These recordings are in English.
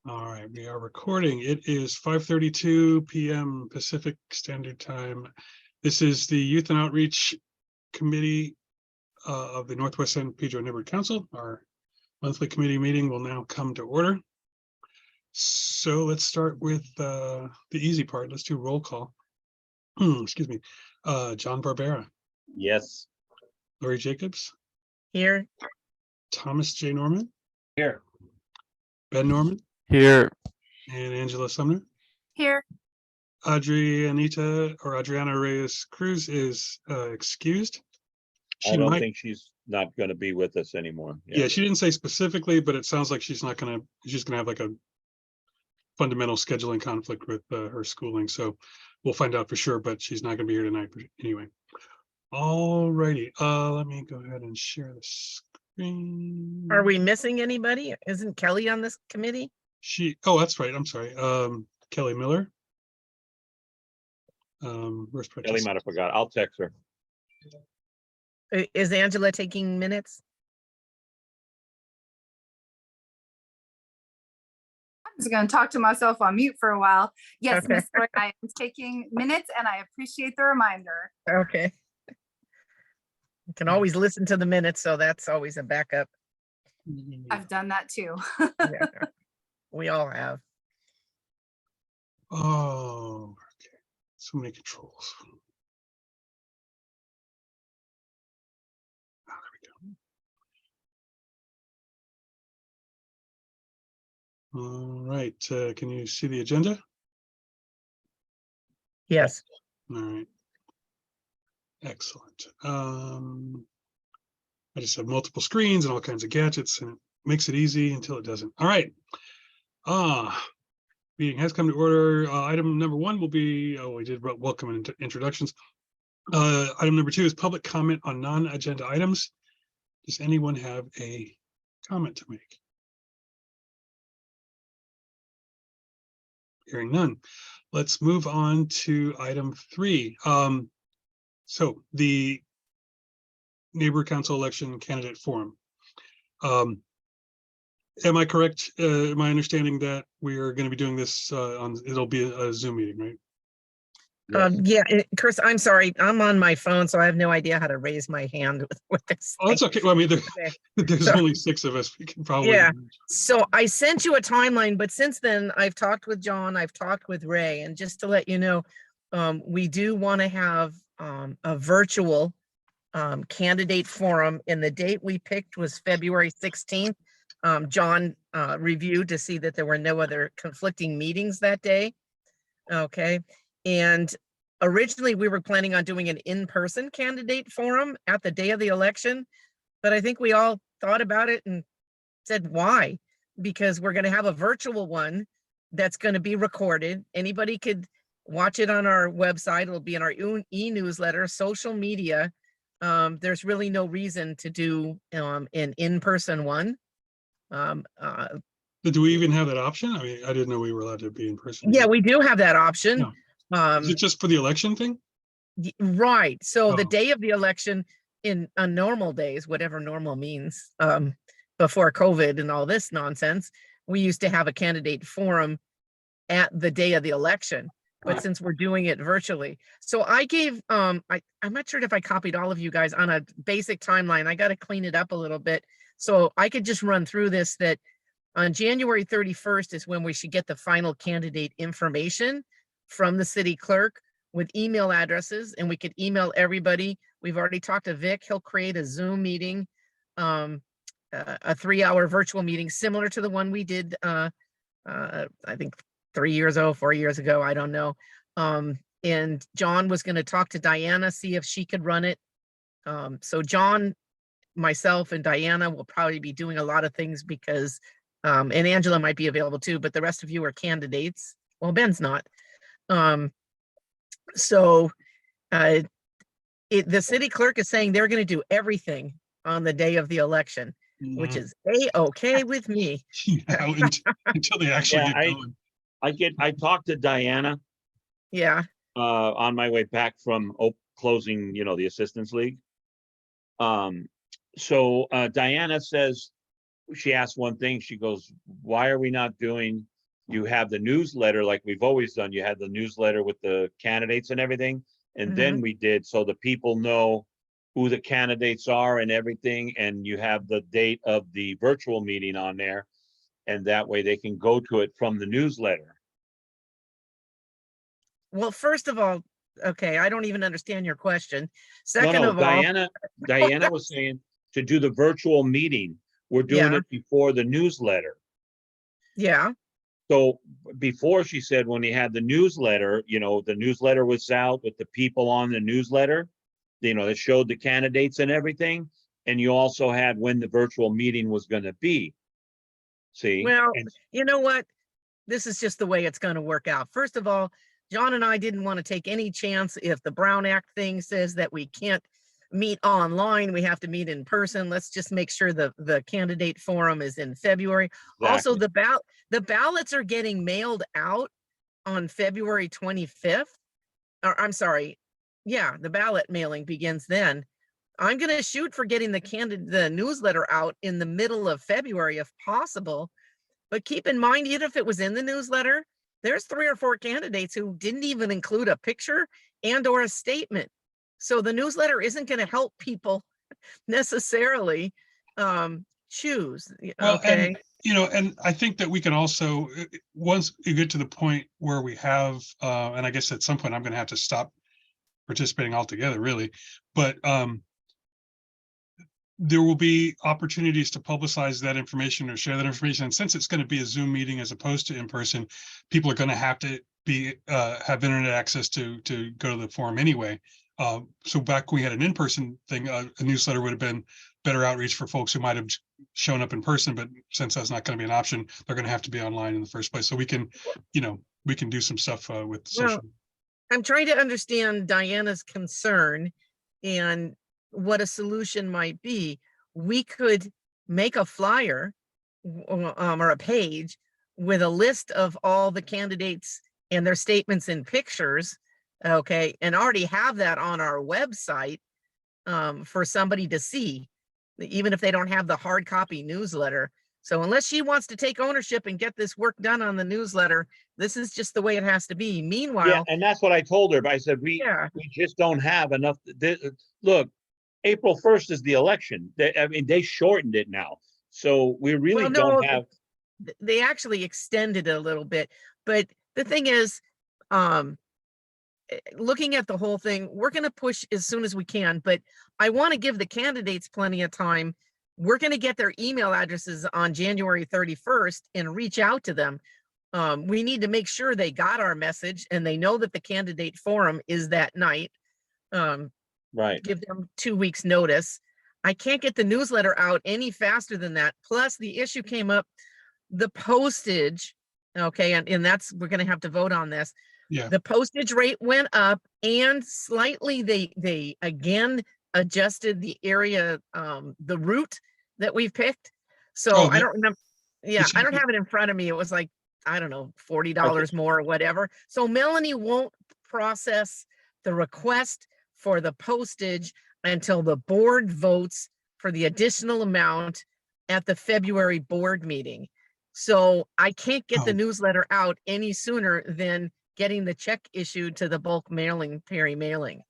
All right, we are recording. It is 5:32 p.m. Pacific Standard Time. This is the Youth and Outreach Committee of the Northwest San Pedro Neighborhood Council. Our monthly committee meeting will now come to order. So let's start with the easy part. Let's do roll call. Excuse me. John Barbera. Yes. Lori Jacobs. Here. Thomas J. Norman. Here. Ben Norman. Here. And Angela Sumner. Here. Adriana Reyes Cruz is excused. I don't think she's not going to be with us anymore. Yeah, she didn't say specifically, but it sounds like she's gonna have like a fundamental scheduling conflict with her schooling. So we'll find out for sure, but she's not gonna be here tonight anyway. All righty, let me go ahead and share the screen. Are we missing anybody? Isn't Kelly on this committee? Oh, that's right. I'm sorry. Kelly Miller. Where's Kelly might have forgot. I'll text her. Is Angela taking minutes? I'm just going to talk to myself on mute for a while. Yes, Okay. Ms. Roy, I am taking minutes and I appreciate the reminder. Okay. You can always listen to the minutes, so that's always a backup. I've done that too. Yeah, we all have. Oh, okay. So many controls. Oh, there we go. All right. Can you see the agenda? Yes. All right. Excellent. I just have multiple screens and all kinds of gadgets, and it makes it easy until it doesn't. All right. Meeting has come to order. Item number one will be, we did welcome and introductions. Item number two is public comment on non-agenda items. Does anyone have a comment to make? Hearing none. Let's move on to item three. So the Neighborhood Council Election Candidate Forum. Am I correct? My understanding that we are going to be doing this it'll be a Zoom meeting, right? Yeah, Chris, I'm sorry. I'm on my phone, so I have no idea how to raise my hand with this. Oh, that's okay. Well, I mean, there's So- only 6 of us. We can probably. Yeah. So I sent you a timeline, but since then I've talked with John, I've talked with Ray, and just to let you know, we do want to have a virtual candidate forum, and the date we picked was February 16th. John reviewed to see that there were no other conflicting meetings that day. Okay. And originally we were planning on doing an in-person candidate forum at the day of the election, but I think we all thought about it and said, why? Because we're going to have a virtual one that's going to be recorded. Anybody could watch it on our website. It'll be in our e-newsletter, social media. There's really no reason to do an in-person one. Do we even have that option? I mean, I didn't know we were allowed to be in person. Yeah, we do have that option. No. Is it just for the election thing? Right. So the Oh. day of the election on normal days, whatever normal means, before COVID and all this nonsense, we used to have a candidate forum at the day of the election. But since we're doing it virtually, so I gave, I'm not sure if I copied all of you guys on a basic timeline. I got to clean it up a little bit. So I could just run through this, that on January 31st is when we should get the final candidate information from the city clerk with email addresses, and we could email everybody. We've already talked to Vic. He'll create a Zoom meeting, a 3-hour virtual meeting similar to the one we did, I think 4 years ago, I don't know. And John was going to talk to Diana, see if she could run it. So John, myself, and Diana will probably be doing a lot of things because, and Angela might be available too, but the rest of you are candidates. Well, Ben's not. So the city clerk is saying they're going to do everything on the day of the election, which is A-okay with me. Yeah, until they actually get going. I talked to Diana Yeah. on my way back from closing, the Assistance League. So Diana says, she asked one thing, she goes, why are we not doing you have the newsletter like we've always done. You had the newsletter with the candidates and everything. And then we did, so the people know who the candidates are and everything. And you have the date of the virtual meeting on there. And that way they can go to it from the newsletter. Well, first of all, okay, I don't even understand your question. No, Second no, of all, Diana was saying to do the virtual meeting. We're doing Yeah. it before the newsletter. yeah, So before, she said, when he had the newsletter, you know, the newsletter was out with the people on the newsletter, you know, that showed the candidates and everything. And you also had when the virtual meeting was going to be. See? well, And you know what? This is just the way it's going to work out. First of all, John and I didn't want to take any chance if the Brown Act thing says that we can't meet online, we have to meet in person. Let's just make sure the candidate forum is in February. Also, exactly. the ballots are getting mailed out on February 25th. Or I'm sorry. Yeah, the ballot mailing begins then. I'm going to shoot for getting the newsletter out in the middle of February if possible. But keep in mind, even if it was in the newsletter, there's 3 or 4 candidates who didn't even include a picture and or a statement. So the newsletter isn't going to help people necessarily choose. Well, Okay. and you know, and I think that we can also, once you get to the point where we have, and I guess at some point I'm going to have to stop participating altogether, really, but there will be opportunities to publicize that information or share that information. And since it's going to be a Zoom meeting as opposed to in person, people are going to have to be have internet access to go to the forum anyway. So back when we had an in-person thing, a newsletter would have been better outreach for folks who might have shown up in person, but since that's not going to be an option, they're going to have to be online in the first place. So we can, you know, we can do some stuff with social. Well, I'm trying to understand Diana's concern and what a solution might be. We could make a flyer or a page with a list of all the candidates and their statements and pictures, okay, and already have that on our website for somebody to see, even if they don't have the hard copy newsletter. So unless she wants to take ownership and get this work done on the newsletter, this is just the way it has to be. Yeah, Meanwhile, and that's what I told her. But I said, we just don't have enough. Look, April 1st is the election. I mean, they shortened it now. So we really don't have. They actually extended it a little bit. But the thing is, looking at the whole thing, we're going to push as soon as we can. But I want to give the candidates plenty of time. We're going to get their email addresses on January 31st and reach out to them. We need to make sure they got our message and they know that the candidate forum is that night. Right. Give them 2 weeks notice. I can't get the newsletter out any faster than that. Plus the issue came up, the postage. Okay. And that's, we're going to have to vote on this. Yeah. The postage rate went up and slightly they again adjusted the area, the route that we've picked. So I don't remember. Yeah, I don't have it in front of me. It was like, I don't know, $40 more or whatever. So Melanie won't process the request for the postage until the board votes for the additional amount at the February board meeting. So I can't get the newsletter out any sooner than getting the check issued to the bulk mailing, Perry mailing.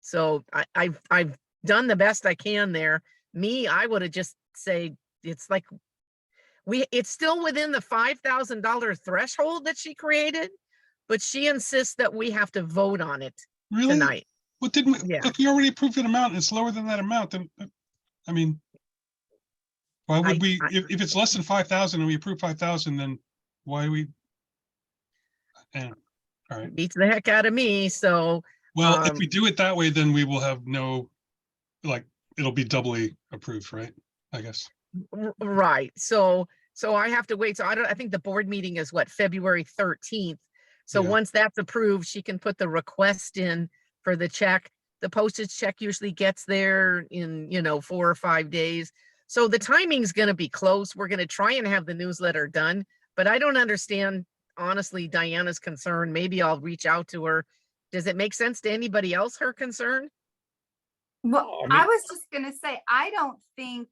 So I've done the best I can there. I would have just say it's like it's still within the $5,000 threshold that she created, but she insists that we have to vote on it tonight. Well, didn't we? If we already approved an amount, and it's lower than that amount, then I mean, why would we? If it's less than 5,000 and we approve 5,000, then why we? All right. Beats the heck out of me. So well, if we do it that way, then we will have no, like, it'll be doubly approved, right? I guess. Right. So I have to wait. So I think the board meeting is what, February 13th. So once that's approved, she can put the request in for the check. The postage check usually gets there in, 4 or 5 days. So the timing's going to be close. We're going to try and have the newsletter done, but I don't understand, honestly, Diana's concern. Maybe I'll reach out to her. Does it make sense to anybody else, her concern? Well, I was just going to say, I don't think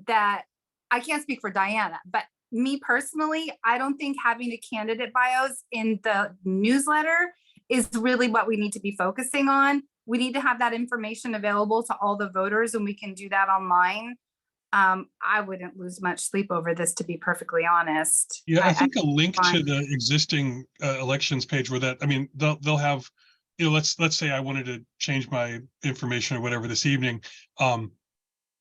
that, I can't speak for Diana, but me personally, I don't think having the candidate bios in the newsletter is really what we need to be focusing on. We need to have that information available to all the voters, and we can do that online. I wouldn't lose much sleep over this, to be perfectly honest. Yeah, I think a link to fine. the existing elections page where that, I mean, they'll have, you know, let's say I wanted to change my information or whatever this evening.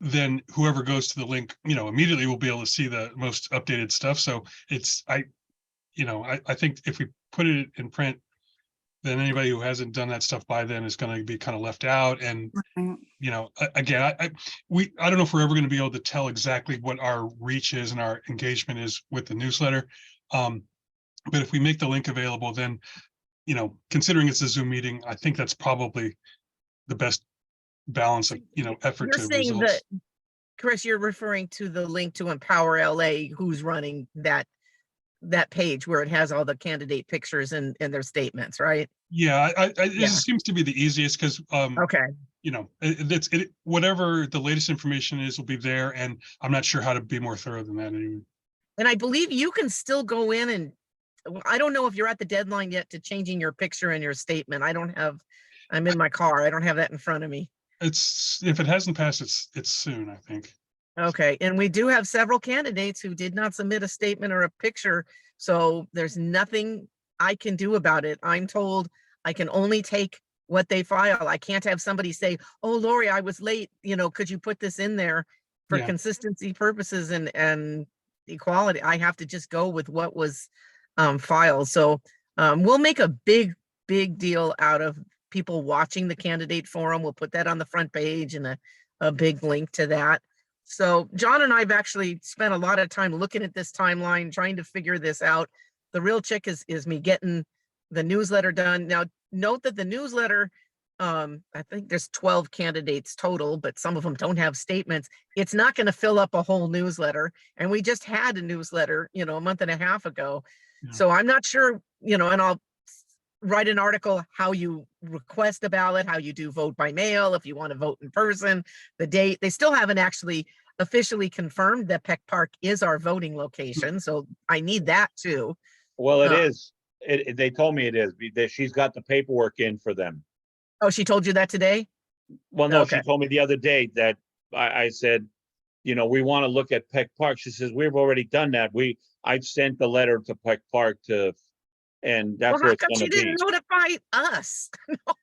Then whoever goes to the link, you know, immediately will be able to see the most updated stuff. So it's, I think if we put it in print, then anybody who hasn't done that stuff by then is going to be kind of left out. And, Right. you know, again, I don't know if we're ever going to be able to tell exactly what our reach is and our engagement is with the newsletter. But if we make the link available, then, you know, considering it's a Zoom meeting, I think that's probably the best balance of, you know, effort You're to saying results. that, Chris, you're referring to the link to Empower LA, who's running that page where it has all the candidate pictures and their statements, right? Yeah, it Yeah. seems to be the easiest because, Okay. you know, it's whatever the latest information is will be there, and I'm not sure how to be more thorough than that anyway. And I believe you can still go in and, well, I don't know if you're at the deadline yet to changing your picture and your statement. I'm in my car. I don't have that in front of me. It's, if it hasn't passed, it's soon, I think. Okay, and we do have several candidates who did not submit a statement or a picture, so there's nothing I can do about it. I'm told I can only take what they file. I can't have somebody say, "Oh, Lori, I was late, you know, could you put this in there?" For Yeah. consistency purposes and equality. I have to just go with what was filed. So we'll make a big deal out of people watching the candidate forum. We'll put that on the front page and a big link to that. So John and I've actually spent a lot of time looking at this timeline, trying to figure this out. The real trick is me getting the newsletter done. Now, note that the newsletter, I think there's 12 candidates total, but some of them don't have statements. It's not going to fill up a whole newsletter. And we just had a newsletter, you know, a month and a half ago. Yeah. So I'm not sure, you know, and I'll write an article, how you request a ballot, how you do vote by mail, if you want to vote in person, the date. They still haven't actually officially confirmed that Peck Park is our voting location. So I need that too. Well, it is. They told me it is. She's got the paperwork in for them. Oh, she told you that today? Well, no, Okay. she told me the other day that I said, you know, we want to look at Peck Park. She says, we've already done that. I've sent the letter to Peck Park and that's Well, where how it's come going she to be. didn't notify us? No,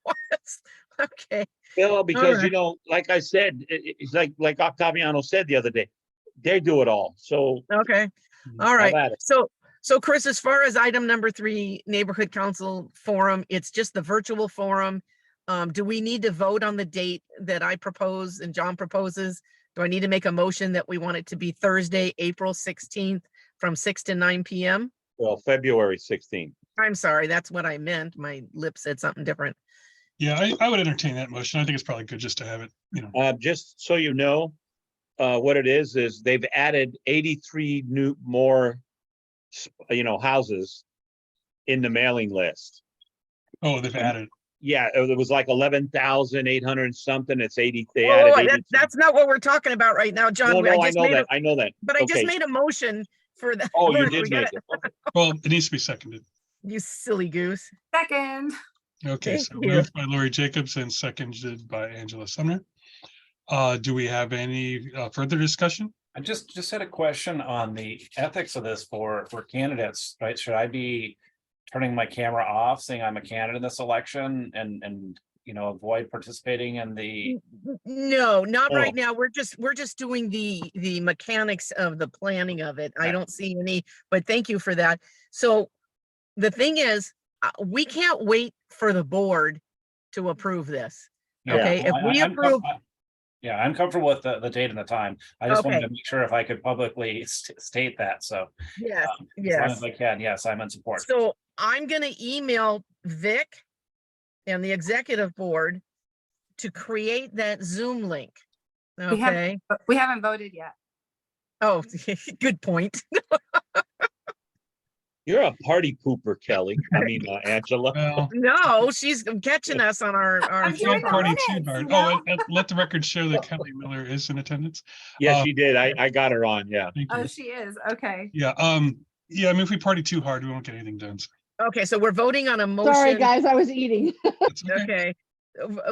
okay. Well, because, right. you know, like I said, it's like Octaviano said the other day, they do it all. So Okay. Mhm. All right. at it. So Chris, as far as item number 3, neighborhood council forum, it's just the virtual forum. Do we need to vote on the date that I propose and John proposes? Do I need to make a motion that we want it to be Thursday, April 16th from 6 to 9 p.m.? Well, February 16th. I'm sorry, that's what I meant. My lips said something different. Yeah, I would entertain that motion. I think it's probably good just to have it, you know. Just so you know, what it is they've added 83 more, you know, houses in the mailing list. Oh, they've added. Yeah, it was like 11,800 something. It's 80. They Whoa, added whoa, 82. that's not what we're talking about right now, John. No, I just know made that. I know that. but I just Okay. made a motion for the. Oh, you we did gotta- make it. Okay. Well, it needs to be seconded. You silly goose. Second. Okay, Thank so you. moved by Lori Jacobs and seconded by Angela Sumner. Do we have any further discussion? I just had a question on the ethics of this for candidates, right? Should I be turning my camera off, saying I'm a candidate in this election and you know, avoid participating in the? No, not Oh. right now. We're just doing the mechanics of the planning of it. I Okay. don't see any, but thank you for that. So the thing is, we can't wait for the board to approve this. Yeah, Okay, well, if we I'm approve, yeah, I'm comfortable with the date and the time. I just wanted Okay. to make sure if I could publicly state that. So yes, as long yes. as I can, yes, I'm in support. So I'm gonna email Vic and the executive board to create that Zoom link. We have- Okay, But we haven't voted yet. oh, good point. You're a party pooper, Kelly. Angela. Well, No, she's catching us on our I'm if doing you the party minutes, too you hard. know? And let the record show that Kelly Miller is in attendance. Yeah, Uh, she did. I got her on. Yeah. Thank Oh, you. she is. Okay. Yeah, yeah, I mean, if we party too hard, we won't get anything done. So Okay, so we're voting on a Sorry, motion. guys, I was eating. it's okay. Okay.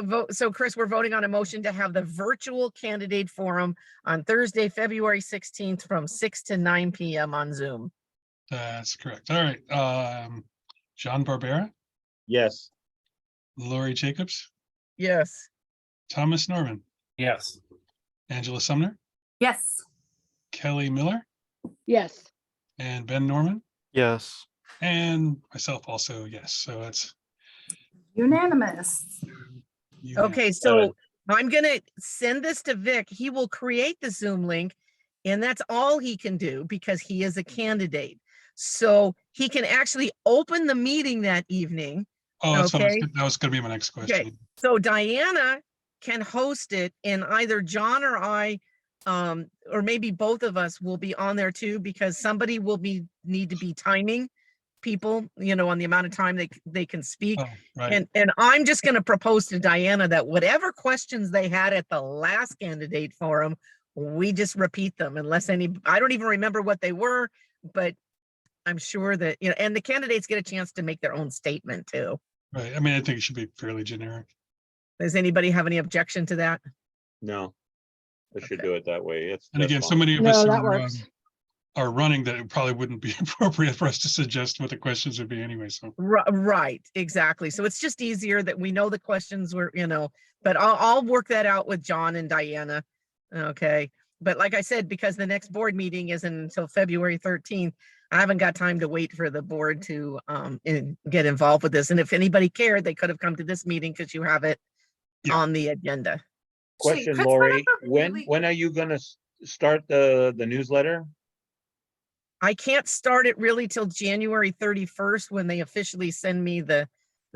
Vote. So Chris, we're voting on a motion to have the virtual candidate forum on Thursday, February 16th from 6 to 9 PM on Zoom. That's correct. All right. John Barbera, Yes. Lori Jacobs, Yes. Thomas Norman, Yes. Angela Sumner, Yes. Kelly Miller, Yes. and Ben Norman, Yes. and myself also, yes. So that's Unanimous. Okay, so I'm gonna send this to Vic. He will create the Zoom link, and that's all he can do because he is a candidate. So he can actually open the meeting that evening. Oh, that's what Okay. that was going to be my next question. So Diana can host it, and either John or I, or maybe both of us will be on there too, because somebody will need to be timing people, on the amount of time they can speak. Oh, right. And I'm just going to propose to Diana that whatever questions they had at the last candidate forum, we just repeat them I don't even remember what they were, but I'm sure that, and the candidates get a chance to make their own statement too. Right. I mean, I think it should be fairly generic. Does anybody have any objection to that? No. I should Okay. do it that way. And That's again, so fine. many of us No, that are, works. are running that it probably wouldn't be appropriate for us to suggest what the questions would be anyway. So Right, exactly. So it's just easier that we know the questions were, but I'll work that out with John and Diana. Okay. But like I said, because the next board meeting isn't until February 13th, I haven't got time to wait for the board to get involved with this. And if anybody cared, they could have come to this meeting because you have it Yeah. on the agenda. Question, Chris brought Lori, up a really- when are you gonna start the newsletter? I can't start it really till January 31st when they officially send me the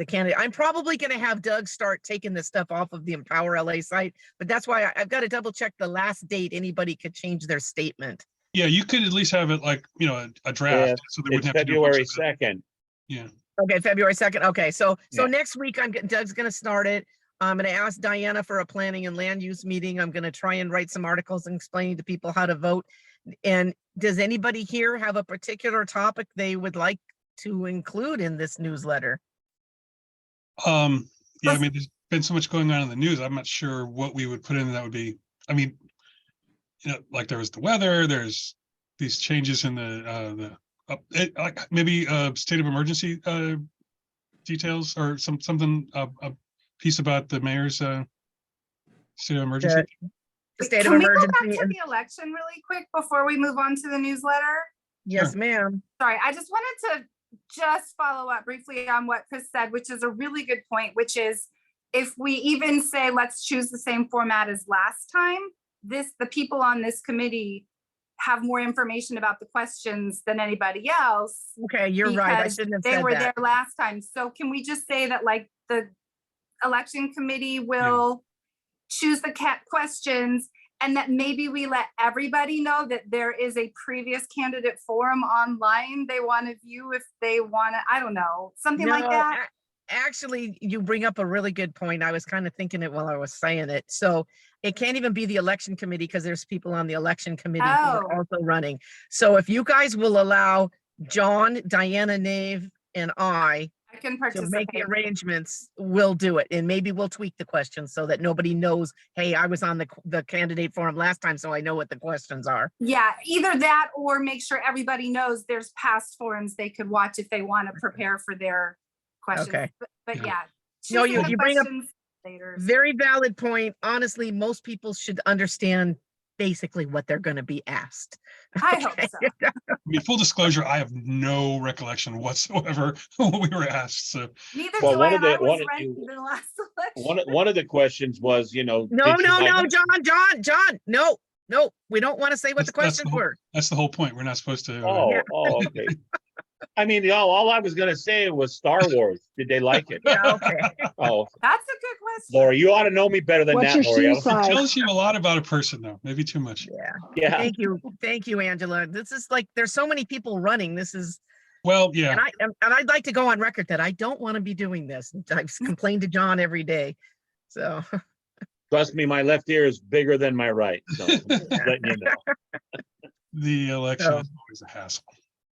candidate. I'm probably going to have Doug start taking this stuff off of the Empower LA site, but that's why I've got to double check the last date anybody could change their statement. yeah, you could at least have it like, a draft. Yeah, So they It's wouldn't have to do a bunch February of that. 2nd. Yeah. Okay, February 2nd. Okay, so Yeah. next week Doug's going to start it. I'm going to ask Diana for a planning and land use meeting. I'm going to try and write some articles and explaining to people how to vote. And does anybody here have a particular topic they would like to include in this newsletter? Yeah, I mean, there's been so much going on in the news. I'm not sure what we would put in that would be, I mean, like there was the weather, there's these changes in like maybe state of emergency details or something, a piece about the mayor's state of emergency. State of Can we go back emergency. to the election really quick before we move on to the newsletter? Yes, Sure. ma'am. Sorry, I just wanted to just follow up briefly on what Chris said, which is a really good point, which is if we even say, let's choose the same format as last time, the people on this committee have more information about the questions than anybody else. Okay, you're right. I because shouldn't have They said were that. there last time. So can we just say that like the election committee will choose the questions and that maybe we let everybody know that there is a previous candidate forum online they want to view if they want to, I don't know, something like No, that? Actually, you bring up a really good point. I was kind of thinking it while I was saying it. So it can't even be the election committee because there's people on the election committee who are Oh. also running. So if you guys will allow John, Diana, Nave, and I I can to participate. make the arrangements, we'll do it. And maybe we'll tweak the questions so that nobody knows, hey, I was on the candidate forum last time, so I know what the questions are. Yeah, either that or make sure everybody knows there's past forums they could watch if they want to prepare for their questions. Okay. But Yeah. yeah. No, choosing the you bring up questions later. Very valid point. Honestly, most people should understand basically what they're going to be asked. I hope so. I mean, full disclosure, I have no recollection whatsoever what we were asked. So Neither Well, do one I, of and the- I was one of running you- the last election. One of the questions was, No, did you no, like- John. No, we don't want to say what the That's the questions whole- were. that's the whole point. We're not supposed to. Oh, okay. I mean, all I was gonna say was Star Wars. Did they like it? Yeah, okay. Oh, That's a good question. Lori, you ought to know me better than What's that, your Lori. shoe size? It tells you a lot about a person, though. Maybe too much. Yeah. Yeah, Thank you, Angela. This is like there's so many people running. This is Well, yeah, And I'd like to go on record that I don't want to be doing this. I've complained to John every day. So, Trust me, my left ear is bigger than my right, so just letting you know. the election So- is always a hassle.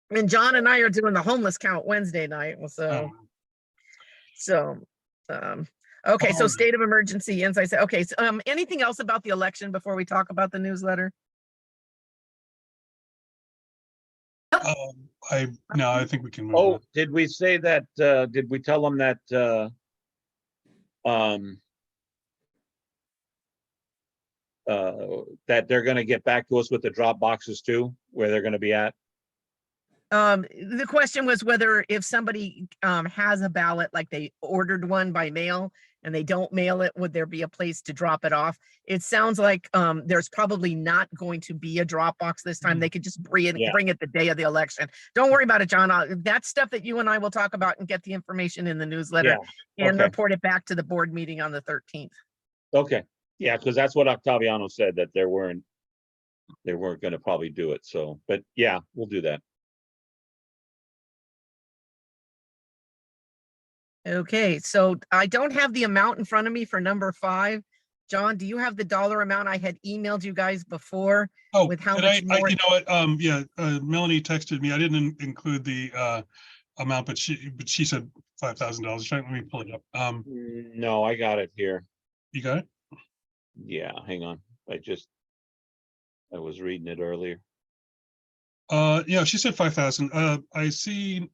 and John and I are doing the homeless count Wednesday night. So, Oh, so, okay. So Alright. state of emergency, as I said, okay. So, anything else about the election before we talk about the newsletter? No, I think we can move Oh, on. did we say that, did we tell them that, that they're gonna get back to us with the drop boxes too, where they're gonna be at? The question was whether if somebody has a ballot, like they ordered one by mail and they don't mail it, would there be a place to drop it off? It sounds like there's probably not going to be a drop box this time. Mhm. They could just bring it, Yeah. bring it the day of the election. Don't worry about it, John. That's stuff that you and I will talk about and get the information in the newsletter and okay. report it back to the board meeting on the 13th. Okay, yeah, because that's what Octaviano said, that they weren't gonna probably do it, so, but yeah, we'll do that. Okay, so I don't have the amount in front of me for number 5. John, do you have the dollar amount? I had emailed you guys before. Oh, with how and much I, more- you know what, yeah, Melanie texted me. I didn't include the amount, but she said $5,000. Right, let me pull it up. No, I got it here. You got it? Yeah, hang on. I was reading it earlier. Yeah, she said 5,000. I see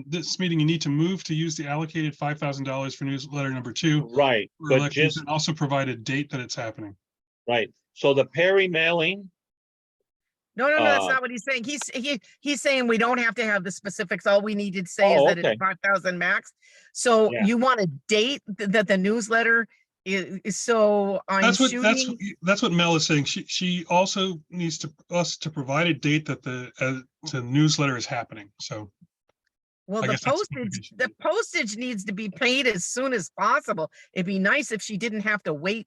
this meeting, you need to move to use the allocated $5,000 for newsletter number 2. Right, for but elections, just, and also provide a date that it's happening. right, so the Perry mailing, No, that's Uh, not what he's saying. He's saying we don't have to have the specifics. All we needed to say is Oh, that okay. it's 5,000 max. So Yeah. you want a date that the newsletter is, so I'm That's shooting. that's what Mel is saying. She also needs us to provide a date that the newsletter is happening. So Well, I the guess that's postage needs to be paid as soon as possible. It'd be nice if she didn't have to wait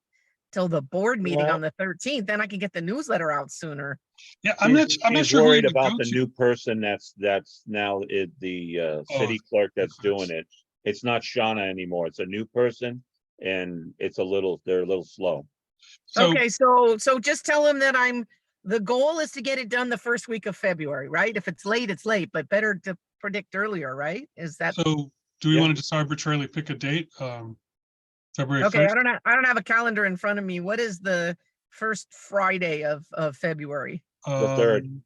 till the board meeting Well- on the 13th. Then I can get the newsletter out sooner. yeah, I'm not she's sure who worried you would about go the to. new person that's now the Oh, city clerk that's clerks. doing it. It's not Shauna anymore. It's a new person, and they're a little slow. So Okay, so just tell him that the goal is to get it done the first week of February, right? If it's late, it's late, but better to predict earlier, right? Is that so do we Yeah. want to just arbitrarily pick a date? February okay? 1st? I don't have a calendar in front of me. What is the first Friday of February? The third.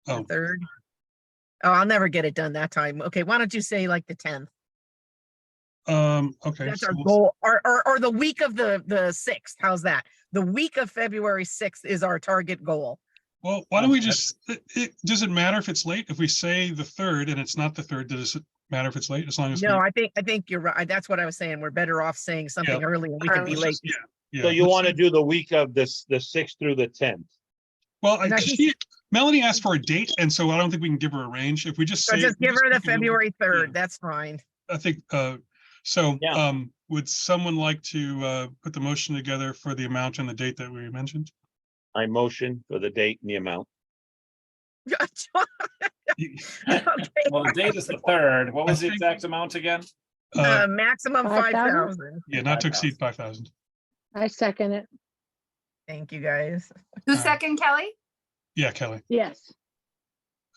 The Oh, 3rd? Oh, I'll never get it done that time. Okay, why don't you say like the 10th? okay. That's so our we'll- goal, or the week of the 6th. How's that? The week of February 6th is our target goal. Well, why don't we Sounds just, does it matter if it's late? If we say the 3rd and it's not the 3rd, does it matter if it's late, as long as? No, I think you're right. That's what I was saying. We're better off saying something early and we can be let's late. just- Yeah. Yeah. So you let's want to say- do the week of the 6th through the 10th? Well, And I Melanie asked for a date, and so I don't think we can give her a range. If we just So say. just we give her the pick a number, February 3rd. yeah. That's fine. I think, so, Yeah. would someone like to put the motion together for the amount and the date that we mentioned? I motion for the date and the amount. Okay. Well, the date is the 3rd. What was the I think- exact amount again? Maximum 5,000? 5,000. Yeah, not to exceed 5,000. I second it. Thank you, guys. Who's Alright. second, Kelly? Yeah, Kelly. Yes.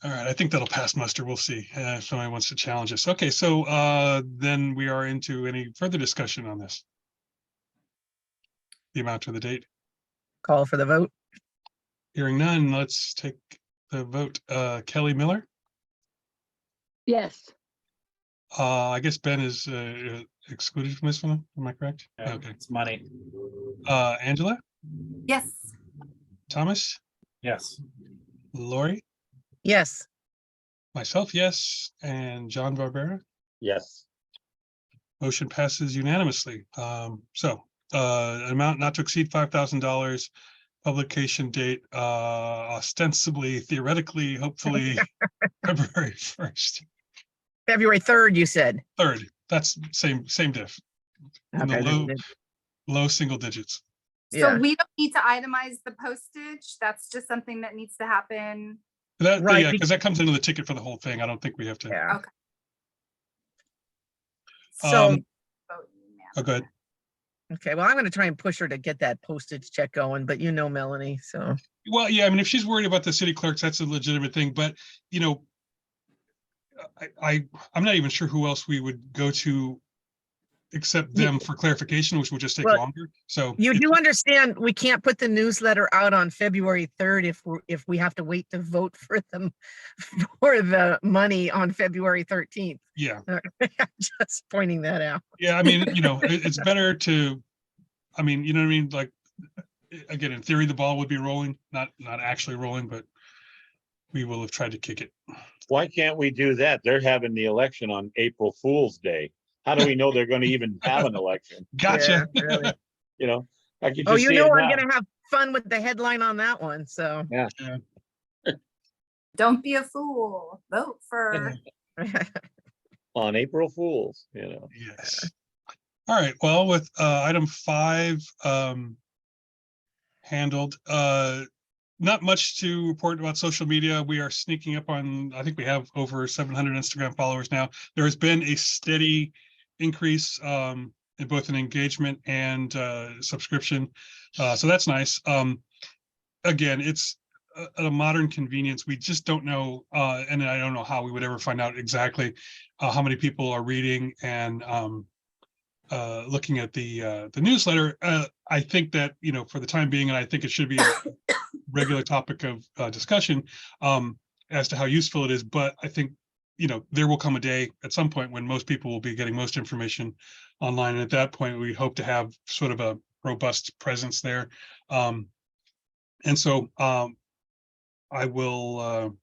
All right, I think that'll pass muster. We'll see if somebody wants to challenge us. Okay, so then we are into any further discussion on this. The amount of the date. Call for the vote. Hearing none, let's take the vote. Kelly Miller. Yes. I guess Ben is excluded from this one. Am I correct? Yeah, Okay. It's money. Angela, Yes. Thomas, Yes. Lori, Yes. myself, yes, and John Barbera. Yes. Motion passes unanimously. So an amount not to exceed $5,000. Publication date, ostensibly, theoretically, hopefully, February 1st. February 3rd, you said. 3rd. That's same diff. In the Okay, low single digits. So Yeah. we don't need to itemize the postage. That's just something that needs to happen That, Right, yeah, be- because that comes into the ticket for the whole thing. I don't think we have to. Yeah. Okay. So, Um, Oh, good. okay, well, I'm gonna try and push her to get that postage check going, but you know Melanie, so. Well, yeah, I mean, if she's worried about the city clerks, that's a legitimate thing, but, you know, I'm not even sure who else we would go to except Ye- them for clarification, which will just take Well, longer. So You if- do understand, we can't put the newsletter out on February 3rd if we have to wait to vote for them for the money on February 13th. yeah, Just pointing that out. yeah, I mean, you know, it's better to, I mean, you know what I mean? Like, again, in theory, the ball would be rolling, not actually rolling, but we will have tried to kick it. Why can't we do that? They're having the election on April Fool's Day. How do we know they're going to even have an election? Gotcha. Yeah, really. You know, I can Oh, just you see know, it I'm now. gonna have fun with the headline on that one, so. Don't be a fool. Vote for. On April Fool's, you know. Yes. All right, well, with item 5 handled, not much to report about social media. We are sneaking up on, I think we have over 700 Instagram followers now. There has been a steady increase in both an engagement and subscription. So that's nice. Again, it's a modern convenience. We just don't know, and I don't know how we would ever find out exactly how many people are reading and looking at the newsletter. I think that, you know, for the time being, and I think it should be a regular topic of discussion as to how useful it is. But I think, you know, there will come a day at some point when most people will be getting most information online. And at that point, we hope to have sort of a robust presence there. And so I will,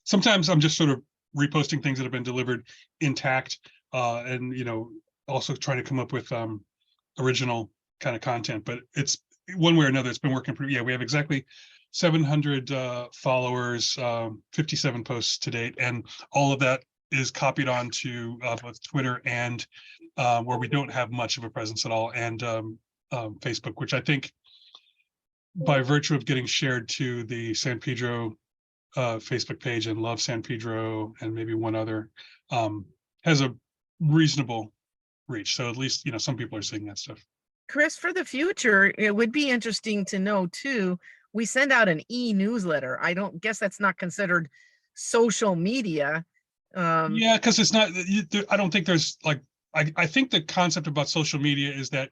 sometimes I'm just sort of reposting things that have been delivered intact and, you know, also trying to come up with original kind of content, but it's one way or another, it's been working pretty, yeah, we have exactly 700 followers, 57 posts to date, and all of that is copied onto both Twitter and where we don't have much of a presence at all, and Facebook, which I think by virtue of getting shared to the San Pedro Facebook page and Love San Pedro and maybe one other, has a reasonable reach. So at least, you know, some people are seeing that stuff. Chris, for the future, it would be interesting to know too, we send out an e-newsletter. I don't guess that's not considered social media. Yeah, because it's not, I don't think there's like, I think the concept about social media is that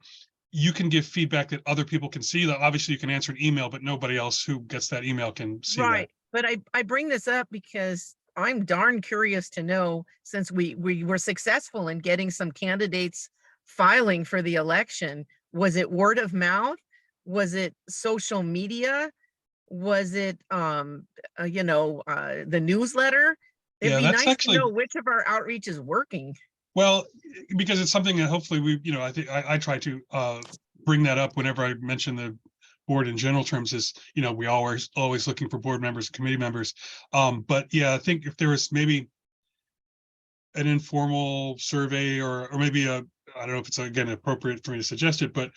you can give feedback that other people can see. That obviously you can answer an email, but nobody else who gets that email can see Right. But I bring this up because I'm darn curious to know, since we were successful in getting some candidates filing for the election, was it word of mouth? Was it social media? Was it, the newsletter? It'd Yeah, be that's nice actually- to know which of our outreach is working. Well, because it's something that hopefully we, you know, I think I try to bring that up whenever I mention the board in general terms, is, you know, we always looking for board members, committee members. But yeah, I think if there was maybe an informal survey or maybe I don't know if it's again appropriate for me to suggest it, but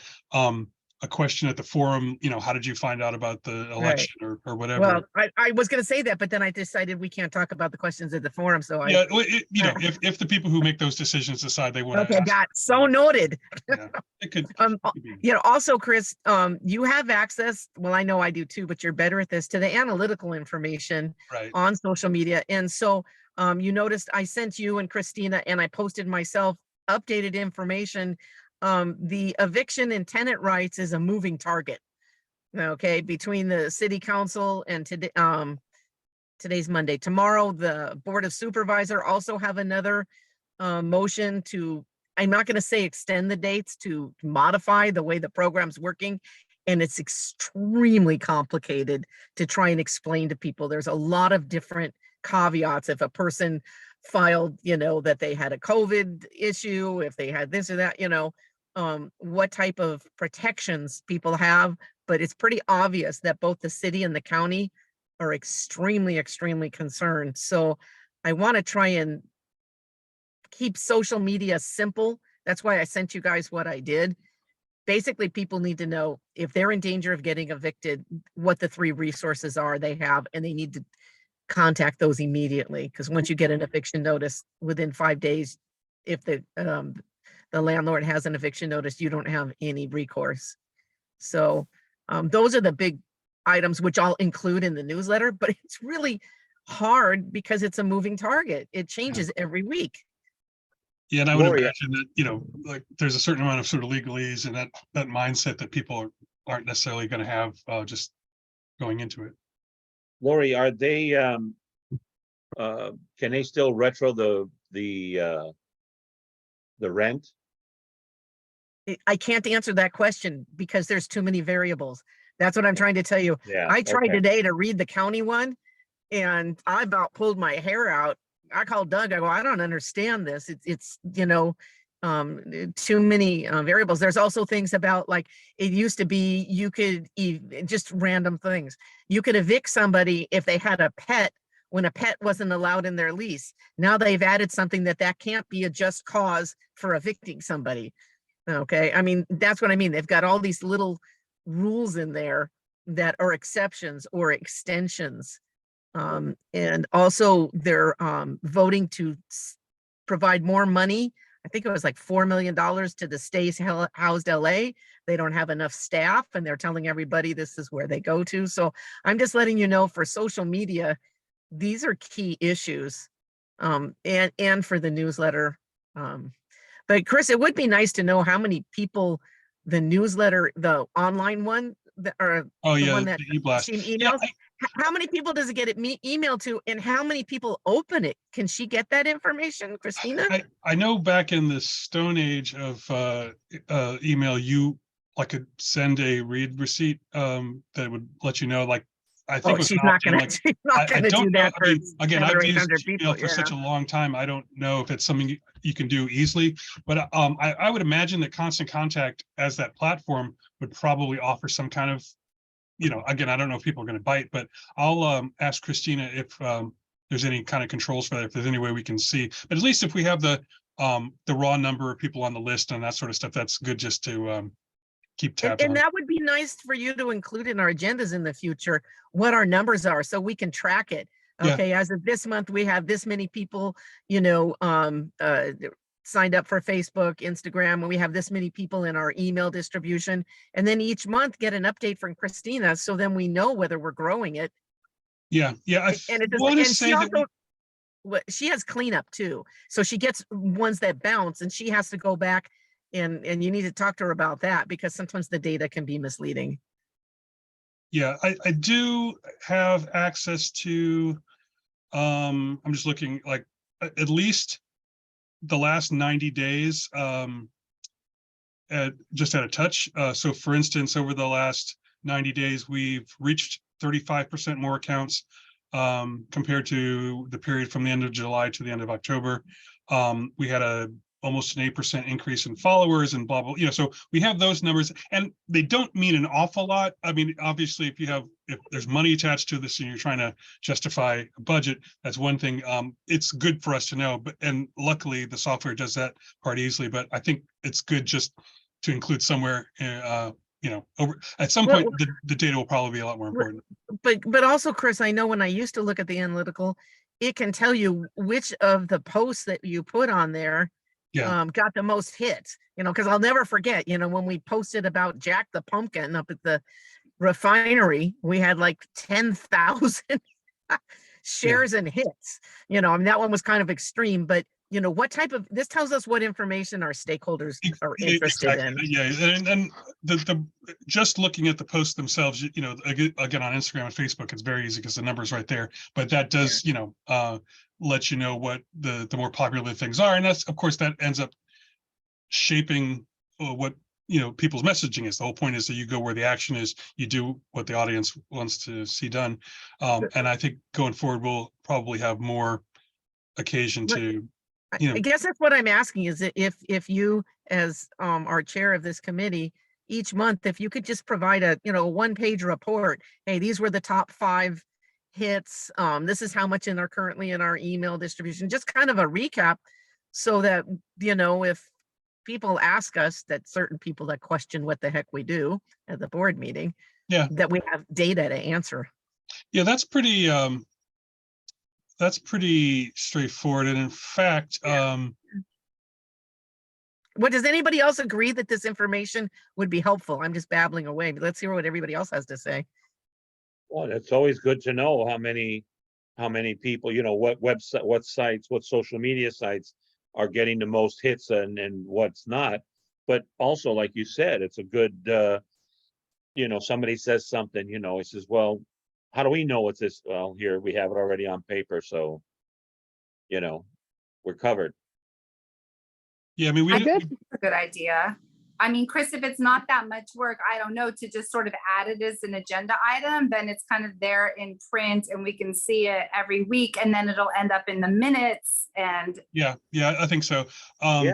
a question at the forum, you know, how did you find out about the election or whatever? Well, I was going to say that, but then I decided we can't talk about the questions at the forum. So Yeah, you know, if the people who make those decisions decide they want to okay, got so noted. yeah, it could be. You know, also, Chris, you have access, well, I know I do too, but you're better at this, to the analytical information Right. on social media. And so you noticed I sent you and Christina, and I posted myself updated information. The eviction and tenant rights is a moving target. Okay, between the city council and today, today's Monday. Tomorrow, the Board of Supervisor also have another motion to, I'm not going to say extend the dates, to modify the way the program's working. And it's extremely complicated to try and explain to people. There's a lot of different caveats. If a person filed, you know, that they had a COVID issue, if they had this or that, you know, what type of protections people have. But it's pretty obvious that both the city and the county are extremely, extremely concerned. So I want to try and keep social media simple. That's why I sent you guys what I did. Basically, people need to know if they're in danger of getting evicted, what the 3 resources are they have, and they need to contact those immediately, because once you get an eviction notice within 5 days, if the landlord has an eviction notice, you don't have any recourse. So those are the big items which I'll include in the newsletter, but it's really hard because it's a moving target. It changes every week. Yeah, and I would Lori, imagine that, you know, like there's a certain amount of sort of legalese and that mindset that people aren't necessarily going to have just going into it. Lori, are they, can they still retro the rent? I can't answer that question because there's too many variables. That's what I'm trying to tell you. Yeah. I tried okay. today to read the county one and I about pulled my hair out. I called Doug. I go, I don't understand this. It's you know, too many variables. There's also things about like it used to be you could just random things. You could evict somebody if they had a pet when a pet wasn't allowed in their lease. Now they've added something that can't be a just cause for evicting somebody. Okay, I mean, that's what I mean. They've got all these little rules in there that are exceptions or extensions. And also they're voting to provide more money. I think it was like $4 million to the stays housed LA. They don't have enough staff and they're telling everybody this is where they go to. So I'm just letting you know for social media, these are key issues and for the newsletter. But Chris, it would be nice to know how many people the newsletter, the online one, or Oh the yeah, one that the e-blast. she Yeah, emails. How many people does it get it emailed to, and how many people open it? Can she get that information, Christina? I know back in the Stone Age of email, you like could send a read receipt that would let you know, like I think Oh, it was she's an not opt-in, gonna, like she's not I gonna do don't know. that I for mean, again, 700 or I've used 800 Gmail people. for such a Yeah. long time. I don't know if it's something you can do easily, but I would imagine that Constant Contact as that platform would probably offer some kind of, you know, again, I don't know if people are going to bite, but I'll ask Christina if there's any kind of controls for that, if there's any way we can see. But at least if we have the raw number of people on the list and that sort of stuff, that's good just to keep tabs on. And that would be nice for you to include in our agendas in the future, what our numbers are, so we can track it. Yeah. Okay, as of this month, we have this many people, you know, signed up for Facebook, Instagram, and we have this many people in our email distribution. And then each month get an update from Christina, so then we know whether we're growing it. Yeah, I And it want to and say she that also, she has cleanup too. So she gets ones that bounce and she has to go back and you need to talk to her about that because sometimes the data can be misleading. yeah, I do have access to, I'm just looking like at least the last 90 days, just at a touch. So for instance, over the last 90 days, we've reached 35% more accounts compared to the period from the end of July to the end of October. We had almost an 8% increase in followers and blah, blah, you know, so we have those numbers and they don't mean an awful lot. I mean, obviously, if there's money attached to this and you're trying to justify a budget, that's one thing. It's good for us to know, and luckily the software does that part easily, but I think it's good just to include somewhere, you know, over at some point, the data will probably be a lot more important. But also, Chris, I know when I used to look at the analytical, it can tell you which of the posts that you put on there got the most hits, you know, because I'll never forget, you know, when we posted about Jack the Pumpkin up at the refinery, we had like 10,000 shares and hits, you know, I mean, that one was kind of extreme, but you know, what type of, this tells us what information our stakeholders are interested in. Yeah, and the just looking at the posts themselves, you know, again on Instagram and Facebook, it's very easy because the number's right there. But that does, you know, let you know what the more popular things are, and that's of course that ends up shaping what, you know, people's messaging is. The whole point is that you go where the action is, you do what the audience wants to see done, and I think going forward we'll probably have more occasion to. You know, I guess that's what I'm asking is that if you, as our chair of this committee, each month, if you could just provide a, you know, 1-page report, hey, these were the top 5 hits. This is how much currently in our email distribution, just kind of a recap so that, you know, if people ask us, that certain people that question what the heck we do at the board meeting, yeah, that we have data to answer. yeah, that's pretty that's pretty straightforward. And in fact, Yeah. Does anybody else agree that this information would be helpful? I'm just babbling away, but let's hear what everybody else has to say. Well, it's always good to know how many people, what website, what sites, what social media sites are getting the most hits and what's not. But also, like you said, it's a good, somebody says something, it says, well, how do we know what's this? Well, here we have it already on paper. So, we're covered. yeah, I mean, I good. A good idea. I mean, Chris, if it's not that much work, I don't know, to just sort of add it as an agenda item, then it's kind of there in print and we can see it every week and then it'll end up in the minutes and yeah, I think so. Yeah.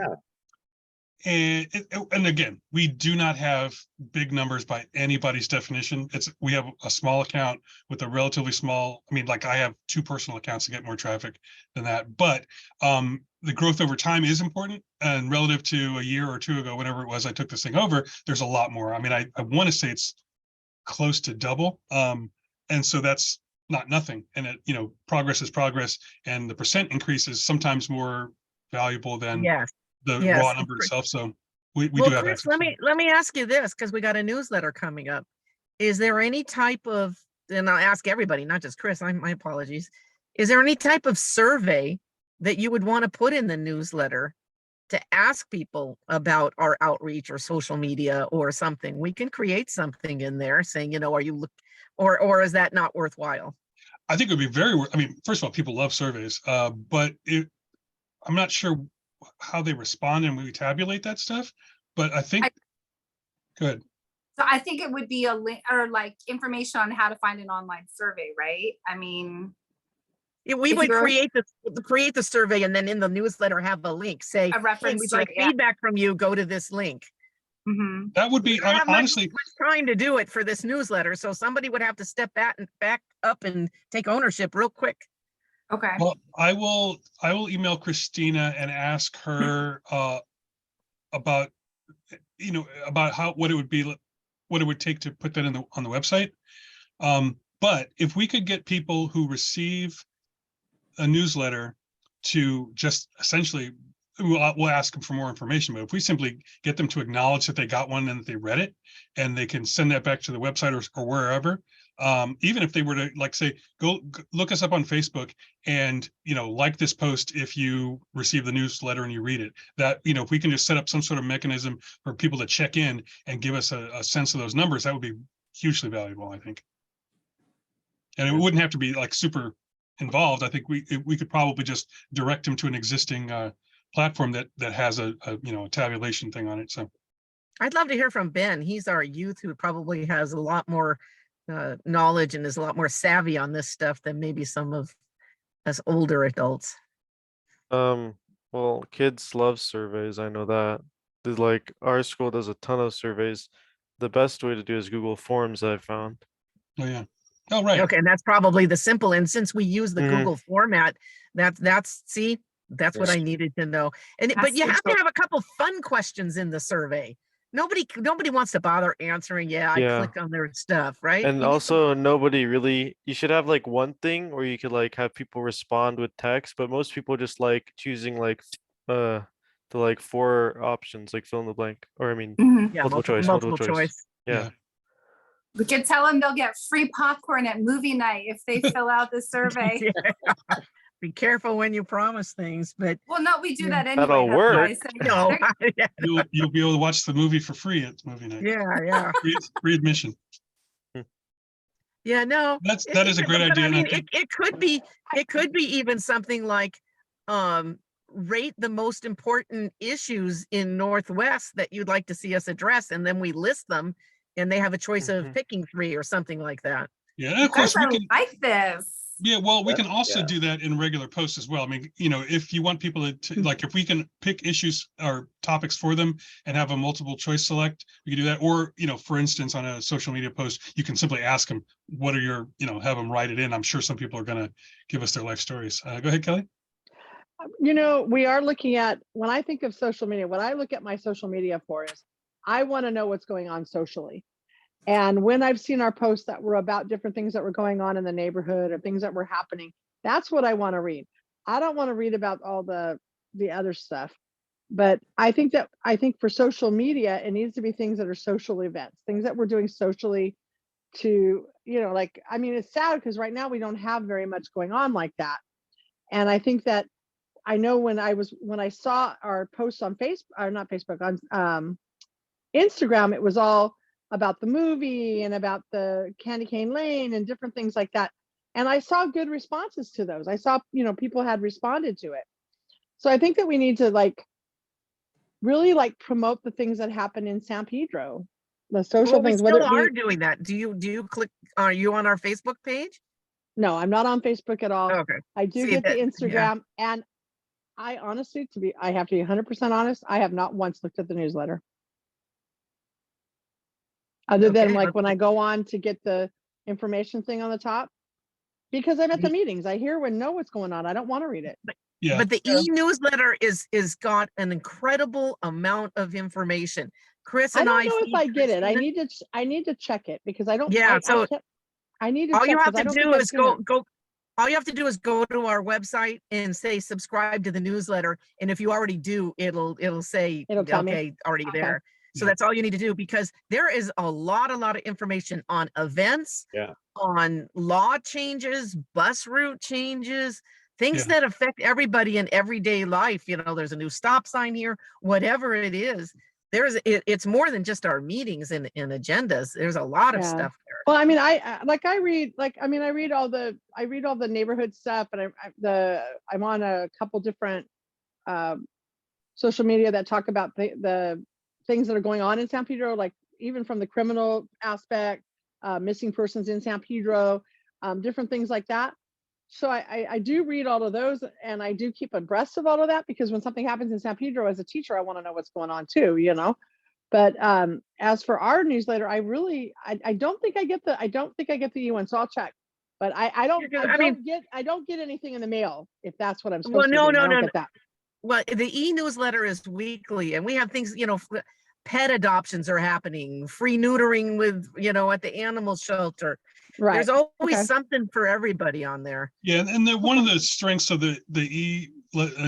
And again, we do not have big numbers by anybody's definition. We have a small account with a relatively small, I mean, like I have 2 personal accounts to get more traffic than that, but the growth over time is important. And relative to a year or 2 ago, whenever it was I took this thing over, there's a lot more. I mean, I want to say it's close to double. And so that's not nothing. And progress is progress, and the percent increase is sometimes more valuable than Yes. the Yes. raw number itself. So we Well, do have Chris, access. let me ask you this, because we got a newsletter coming up. Is there any type of, and I'll ask everybody, not just Chris, my apologies. Is there any type of survey that you would want to put in the newsletter to ask people about our outreach or social media or something? We can create something in there saying, are you or is that not worthwhile? I think it would be I mean, first of all, people love surveys, but I'm not sure how they respond and we tabulate that stuff, but I think, good. so I think it would be a link or like information on how to find an online survey, right? I mean, Yeah, we If would you're- create the survey and then in the newsletter have a link, say, a hey, reference we'd to like it, yeah. feedback from you, go to this link. Mhm. That would be, We don't have honestly, much time to do it for this newsletter, so somebody would have to step back up and take ownership real quick. Okay. well, I will email Christina and ask her about, about what it would take to put that on the website. But if we could get people who receive a newsletter to just essentially, we'll ask them for more information, but if we simply get them to acknowledge that they got one and that they read it, and they can send that back to the website or wherever, even if they were to say, go look us up on Facebook and like this post if you receive the newsletter and you read it, that if we can just set up some sort of mechanism for people to check in and give us a sense of those numbers, that would be hugely valuable, I think. And it wouldn't have to be super involved. I think we could probably just direct them to an existing platform that has a tabulation thing on it. So I'd love to hear from Ben. He's our youth who probably has a lot more knowledge and is a lot more savvy on this stuff than maybe some of us older adults. Well, kids love surveys. I know that. Our school does a ton of surveys. The best way to do is Google Forms, I found. oh yeah. Oh right. Okay, and that's probably the simple. And since we use the Mhm. Google format, that's what I needed to know. But you have to have a couple fun questions in the survey. Nobody wants to bother answering. Yeah, I Yeah. clicked on their stuff, right? And also you should have one thing where you could have people respond with text, but most people just choosing the 4 options, fill in the blank, or I mean Mhm. Yeah, multiple choice. Yeah. Yeah. We could tell them they'll get free popcorn at movie night if they fill out the survey. Yeah. Be careful when you promise things, but Well, no, we do that anyway. That'll that's why I work. said- no. Yeah, You'll be able to watch the movie for free at movie night. yeah. Free admission. Yeah, no. That is a great But idea. I And I mean, think it could be even something like rate the most important issues in Northwest that you'd like to see us address, and then we list them and they have a choice of Mhm. picking 3 or something like that. yeah, and of course Guys, we I can. like this. Yeah, well, we can Yeah. also do that in regular posts as well. I mean, if you want people to if we can pick issues or topics for them and have a multiple choice select, we can do that. Or, for instance, on a social media post, you can simply ask them, what are your, have them write it in. I'm sure some people are going to give us their life stories. Go ahead, Kelly. We are looking at, when I think of social media, what I look at my social media for is, I want to know what's going on socially. And when I've seen our posts that were about different things that were going on in the neighborhood or things that were happening, That's what I want to read. I don't want to read about all the other stuff. But I think for social media, it needs to be things that are social events, things that we're doing socially to, like, I mean, it's sad because right now we don't have very much going on like that. And I think that I know when I saw our posts on Facebook, or not Facebook, on Instagram, it was all about the movie and about the Candy Cane Lane and different things like that. And I saw good responses to those. I saw, people had responded to it. So I think that we need to really promote the things that happen in San Pedro, the social Well, we things. still Whether are it be, doing that. Do you click, are you on our Facebook page? no, I'm not on Facebook at all. Okay. I do See, get the yeah. Instagram, and I honestly, I have to be 100% honest, I have not once looked at the newsletter. Other than Okay, when I go on to get the information thing on the top, because I'm at the meetings. I hear know what's going on. I don't want to read it. Yeah. But the e-newsletter is got an incredible amount of information. Chris I and don't know if feed I get it. I Christina. need to check it because I don't. Yeah, so I need to all you check have because I to don't think do I've is seen it. go. All you have to do is go to our website and say subscribe to the newsletter. And if you already do, it'll say, It'll tell me. okay, already Okay. there. So Yeah. that's all you need to do, because there is a lot of information on events, Yeah. on law changes, bus route changes, things Yeah. that affect everybody in everyday life. There's a new stop sign here, whatever it is. It's more than just our meetings and agendas. There's a lot of Yeah. stuff there. Well, I mean, I read all the neighborhood stuff, and I'm on a couple different social media that talk about the things that are going on in San Pedro, like even from the criminal aspect, missing persons in San Pedro, different things like that. So I do read all of those, and I do keep abreast of all of that, because when something happens in San Pedro as a teacher, I want to know what's going on too, But as for our newsletter, I don't think I get the E1, so I'll check. But I don't get anything in the mail, if that's what I'm supposed to be doing. I don't get that. Well, the e-newsletter is weekly, and we have things, pet adoptions are happening, free neutering with, at the animal shelter. Right. There's always Okay. something for everybody on there. Yeah, and one of the strengths of the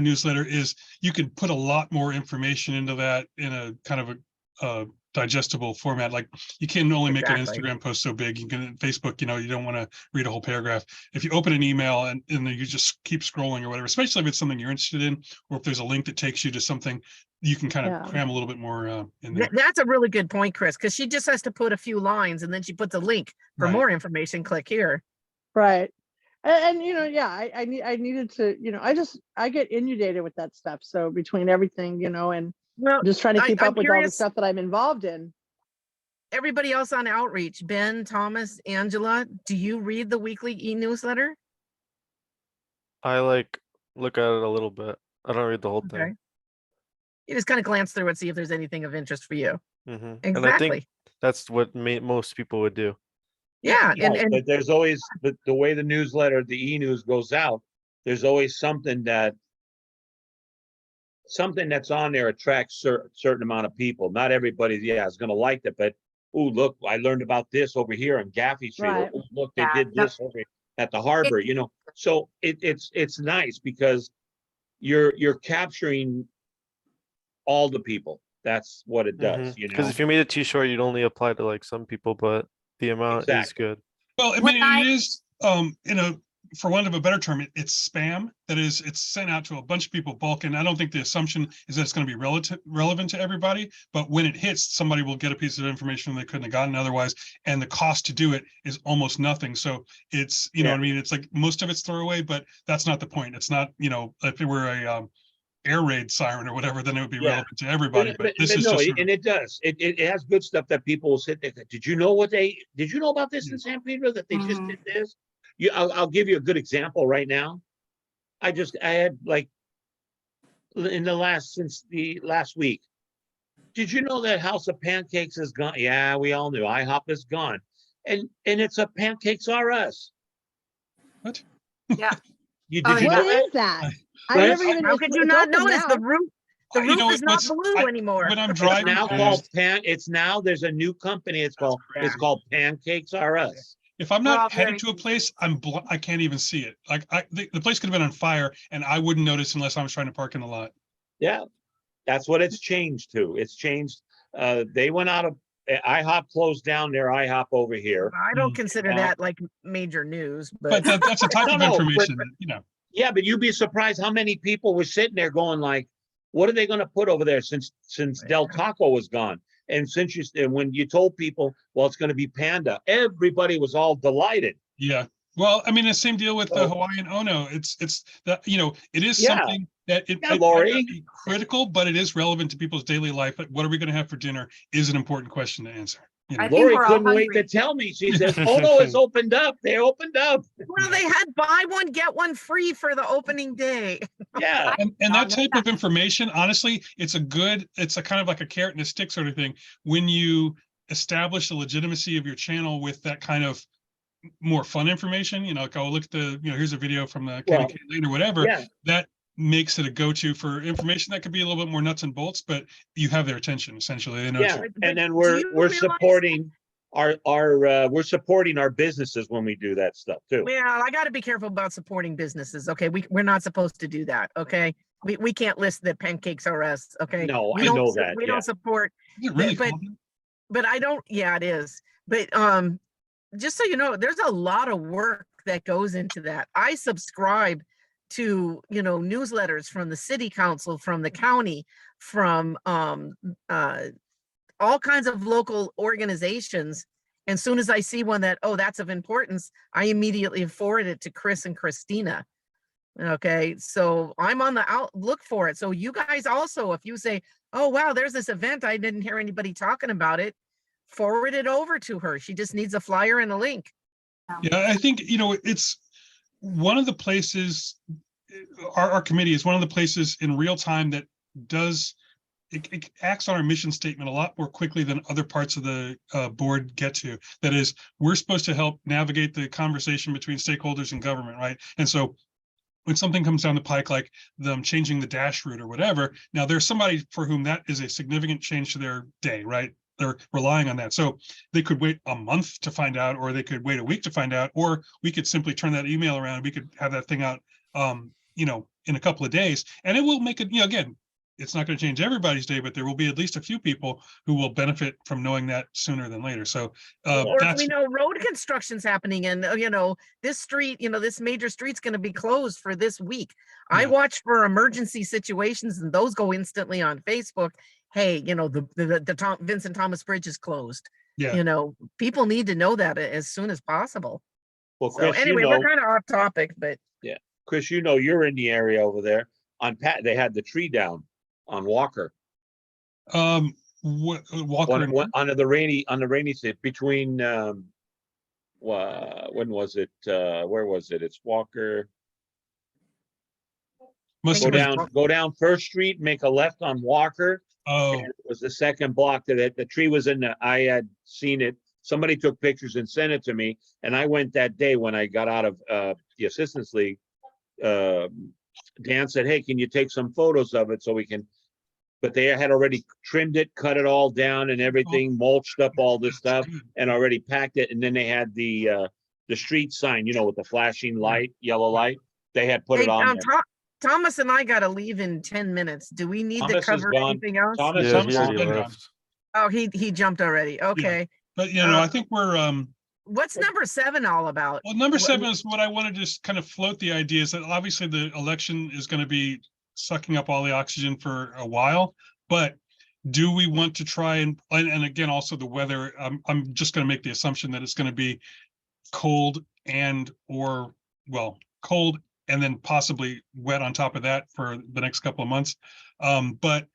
newsletter is you can put a lot more information into that in a kind of a digestible format. Like, you can only make an Exactly. Instagram post so big. You can Facebook, you don't want to read a whole paragraph. If you open an email and then you just keep scrolling or whatever, especially if it's something you're interested in, or if there's a link that takes you to something, you can kind of cram a little bit more in there. That's a really good point, Chris, because she just has to put a few lines, and then she puts a link for Right. more information. Click here. Right. And I needed to, I get inundated with that stuff. So between everything, and Well, just trying to keep I'm up with all the curious, stuff that I'm involved in. everybody else on outreach, Ben, Thomas, Angela, do you read the weekly e-newsletter? I look at it a little bit. I don't read the whole Okay. thing. You just kind of glance through it, see if there's anything of interest for you. And I Exactly. think that's what most people would do. Yeah, and But there's always the way the newsletter, the e-news goes out, there's always something that's on there attracts certain amount of people. Not everybody, is going to like that, but oh, look, I learned about this over here on Gaffey Street. Right. Or, look, they Yeah, did this over at the harbor, So it's nice because you're capturing all the people. That's what it does, Because if you made it too short, you'd only apply to some people, but the amount is Exactly. good. Well, I When mean, it is, for want of a better term, it's spam. That is, it's sent out to a bunch of people bulk. And I don't think the assumption is that it's going to be relevant to everybody. But when it hits, somebody will get a piece of information they couldn't have gotten otherwise. And the cost to do it is almost nothing. So it's, know what I mean? It's like most of it's throwaway, but that's not the point. It's not, if it were a air raid siren or whatever, then it would be relevant to everybody. But this is just. And it does. It has good stuff that people will sit there. Did you know about this in San Pedro, that they just did this? I'll give you a good example right now. I had since the last week. Did you know that House of Pancakes is gone? Yeah, we all knew. IHOP is gone. And it's a Pancakes R Us. What? Yeah. Did What you know that? is that? Right? I never even. how could you it's not open notice now. the roof? The roof is not blue anymore. When I'm It's driving now past- called It's now there's a new company. It's called Pancakes R Us. if I'm We're all not headed very to a place, I can't even see it. Like the place could have been on fire and I wouldn't notice unless I was trying to park in the lot. Yeah, that's what it's changed to. It's changed. They went out of, IHOP closed down their IHOP over here. I don't Mm. consider that like major news, But but that's a type No, of no, but- information that, you know. Yeah, but you'd be surprised how many people were sitting there going like, what are they gonna put over there since Del Taco was gone? And and when you told people, well, it's gonna be Panda, everybody was all delighted. Yeah. Well, I mean, the same deal with the So- Hawaiian Ono. It's that, you know, it is Yeah. something that it Yeah, might Lori. not be critical, but it is relevant to people's daily life. But what are we going to have for dinner is an important question to answer. You know? I think Lori we're all couldn't wait to hungry. tell me. She says, oh no, it's opened up. They opened up. well, they had buy one, get one free for the opening day. Yeah. And that type of information, honestly, it's a kind of like a carrot and a stick sort of thing. When you establish the legitimacy of your channel with that kind of more fun information, you know, like, oh, look at the, you know, here's a video from the Well, Candy Cane Lane or whatever, Yeah. that makes it a go-to for information that could be a little bit more nuts and bolts, but you have their attention essentially. They know Yeah. it's- But And then do we're you realize- supporting we're supporting our businesses when we do that stuff too. Well, I got to be careful about supporting businesses. Okay, we're not supposed to do that. Okay, we can't list the Pancakes R Us. Okay, No, we I don't know su- that, We yeah. don't support, Is it really but- called? but I don't. Yeah, it is. But just so you know, there's a lot of work that goes into that. I subscribe to, you know, newsletters from the city council, from the county, from all kinds of local organizations. And soon as I see one that, oh, that's of importance, I immediately forward it to Chris and Christina. Okay, so I'm on the outlook for it. So you guys also, if you say, oh, wow, there's this event, I didn't hear anybody talking about it, forward it over to her. She just needs a flyer and a link. Yeah, I think, you know, it's one of the places, our committee is one of the places in real time that does, it acts on our mission statement a lot more quickly than other parts of the board get to. That is, we're supposed to help navigate the conversation between stakeholders and government, right? And so when something comes down the pike, like them changing the dash route or whatever, now there's somebody for whom that is a significant change to their day, right? They're relying on that. So they could wait a month to find out, or they could wait a week to find out, or we could simply turn that email around and we could have that thing out, you know, in a couple of days. And it will make it, you know, again, it's not going to change everybody's day, but there will be at least a few people who will benefit from knowing that sooner than later. So Or if that's, we know road construction's happening and, you know, this street, you know, this major street's going to be closed for this week. I Yeah. watch for emergency situations and those go instantly on Facebook. Hey, you know, the Vincent Thomas Bridge is closed. yeah. You know, people need to know that as soon as possible. Well, So Chris, anyway, you know, we're kind of off topic, but Chris, you know, you're in the area over there. On they had the tree down on Walker. Walker and On the rainy season between when was it? Where was it? It's Walker. must Think have it been, was- Go down First Street, make a left on Walker. oh, And it was the second block that the tree was in I had seen it. Somebody took pictures and sent it to me. And I went that day when I got out of the Assistance League. Dan said, hey, can you take some photos of it so we can, but they had already trimmed it, cut it all down and everything, mulched up all this stuff and already packed it. And then they had the street sign, you know, with the flashing light, yellow light. They had put hey, it on there. Thomas and I got to leave in 10 minutes. Do we need Thomas to is cover gone. anything else? Thomas Yeah, Thomas he has already been gone. left. Oh, he jumped already. Okay. but you know, I think we're, What's number 7 all about? well, number Wh- 7 is what I want to just kind of float the idea is that obviously the election is going to be sucking up all the oxygen for a while, but do we want to try and again, also the weather, I'm just going to make the assumption that it's going to be cold cold and then possibly wet on top of that for the next couple of months. But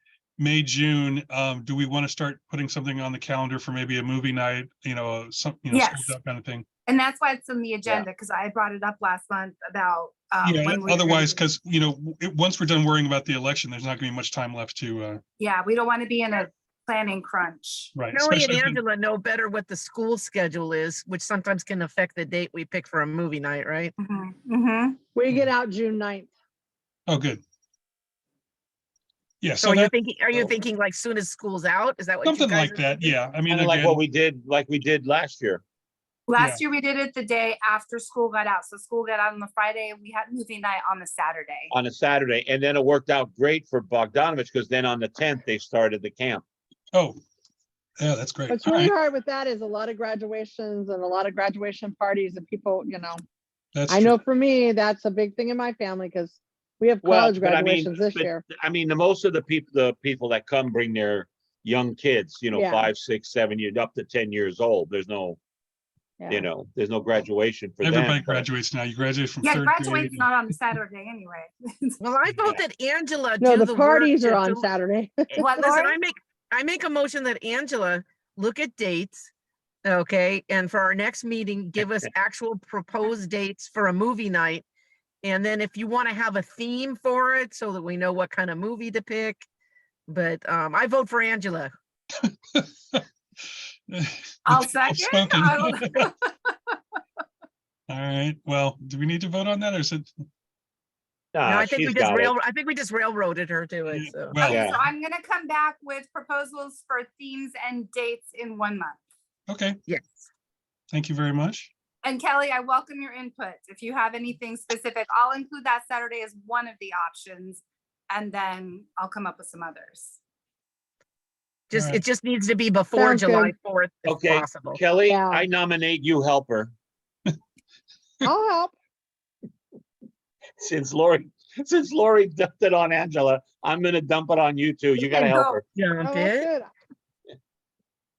May, June, do we want to start putting something on the calendar for maybe a movie night, you know, Yes. that kind of thing? And that's why it's on the agenda, because I brought it up last month about. Yeah, when we were gonna otherwise, do it. because, you know, once we're done worrying about the election, there's not gonna be much time left to, Yeah, we don't want to be in a planning crunch. right. Kelly and especially if it- Angela know better what the school schedule is, which sometimes can affect the date we pick for a movie night, right? Mhm, mhm. We get out June 9th. Oh, good. Yeah, So so that, are you so- thinking like soon as school's out? Is that what you something guys like are that, thinking? yeah, I mean, Kind of like again, what we did last year. Last year we did it the day after school got out. So school got out on the Friday. We had movie night on the Saturday. On a Saturday, and then it worked out great for Bogdanovich, because then on the 10th, they started the camp. Oh, yeah, that's great. What's All really right, hard with that is a lot of graduations and a lot of graduation parties and people, that's I true. know for me, that's a big thing in my family because we have Well, college but I mean, graduations this but, year. I mean, the most of the people that come bring their young kids, Yeah. 5, 6, 7 years, up to 10 years old. There's no, Yeah. there's no graduation for Everybody them. but- graduates now. You graduate from Yeah, third graduate's grade. not on the Saturday anyway. Well, I vote that Angela No, do the work parties are to- on to- Saturday. What, Listen, Lori? I make a motion that Angela look at dates. Okay, and for our next meeting, give us actual proposed dates for a movie night. And then if you want to have a theme for it so that we know what kind of movie to pick. But I vote for Angela. I'll It's second. spoken. I don't know. All right, well, do we need to vote on that or is it? No, Nah, I think we she's just got it. I think we just railroaded her to it. Yeah, So well, Okay, Yeah. so I'm gonna come back with proposals for themes and dates in 1 month. okay, yes. thank you very much. And Kelly, I welcome your input. If you have anything specific, I'll include that Saturday as one of the options. And then I'll come up with some others. Just Alright. it just needs to be before Sounds July good. 4th, if Okay, possible. Kelly, Yeah. I nominate you helper. I'll help. Since Lori dumped it on Angela, I'm gonna dump it on you too. You gotta And help go. her. Jump Oh, that's it. good.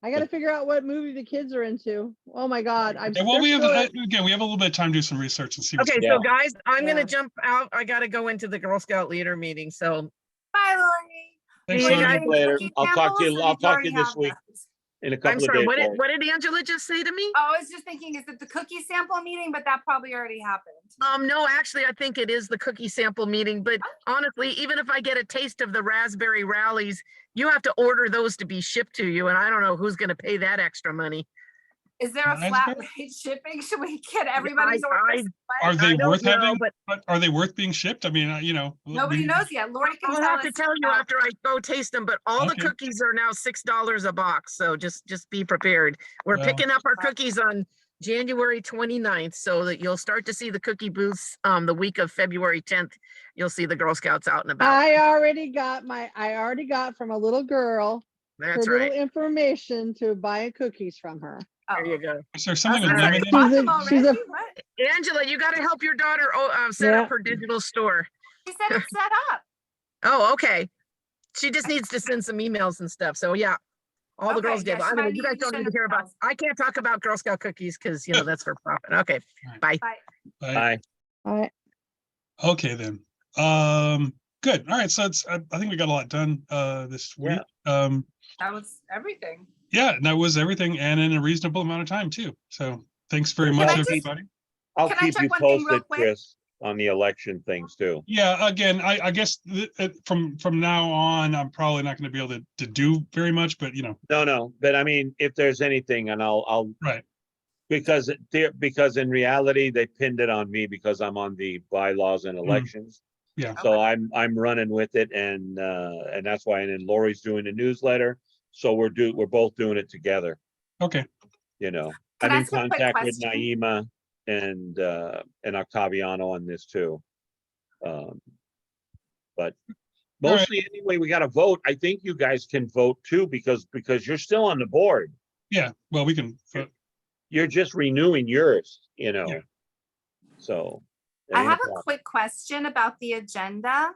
I gotta figure out what movie the kids are into. Oh my God. Yeah, well, we have, again, we have a little bit of time to do some research and see. what's Okay, going so Yeah. guys, I'm Yeah. gonna jump out. I gotta go into the Girl Scout leader meeting. So Bye, Lori. Thanks, See you Lori. guys Later. Cookie I'll talk to you- samples, or I'll did talk to already you this have week. those? In a I'm couple of sorry, days. what Lori. what did Angela just say to me? Oh, I was just thinking, is it the cookie sample meeting? But that probably already happened. No, actually, I think it is the cookie sample meeting, but honestly, even if I get a taste of the raspberry rallies, you have to order those to be shipped to you, and I don't know who's gonna pay that extra money. Is there a Raspberry? flat rate shipping? Should we get everybody's orders? Are they I don't worth know, having, but are they worth being shipped? I mean, Nobody knows yet. Lori can I'll tell have to us. tell you after I go taste them, but all the Okay. cookies are now $6 a box, so just be prepared. We're Well- picking up our cookies on January 29th, so that you'll start to see the cookie booths the week of February 10th. You'll see the Girl Scouts out and about. I already got from a little girl, her That's little right. information to buy cookies from her. There you go. Is there something with That's Alright. lemonade? She's bought a- them she's a- already? What? Angela, you got to help your daughter set Yeah. up her digital store. She said it's set up. Oh, okay. She just needs to send some emails and stuff. So yeah, all the Okay, girls yeah, did. she I might mean, you need guys to don't need send to hear about. emails. I can't talk about Girl Scout cookies because that's for profit. Okay, bye. Bye. Bye. Bye. All right. Okay, then. Good. All right. So I think we got a lot done this week. Yeah. That was everything. Yeah, and that was everything and in a reasonable amount of time too. So thanks very Can much, I just- everybody. I'll Can I keep check you one thing real posted, quick? Chris, on the election things too. Yeah, again, I guess from now on, I'm probably not going to be able to do very much, but No, but I mean, if there's anything, and I'll right. because in reality, they pinned it on me because I'm on the bylaws and elections. Yeah. So I'm running with it, and that's why. And then Lori's doing a newsletter, so we're both doing it together. Okay. You know, Can I'm I in ask a quick contact with question? Naima and Octaviano on this too. But mostly anyway, we got to vote. I think you guys can vote too because you're still on the board. Yeah. Well, we can. You're just renewing yours, Yeah. So. it I ain't have a problem. quick question about the agenda.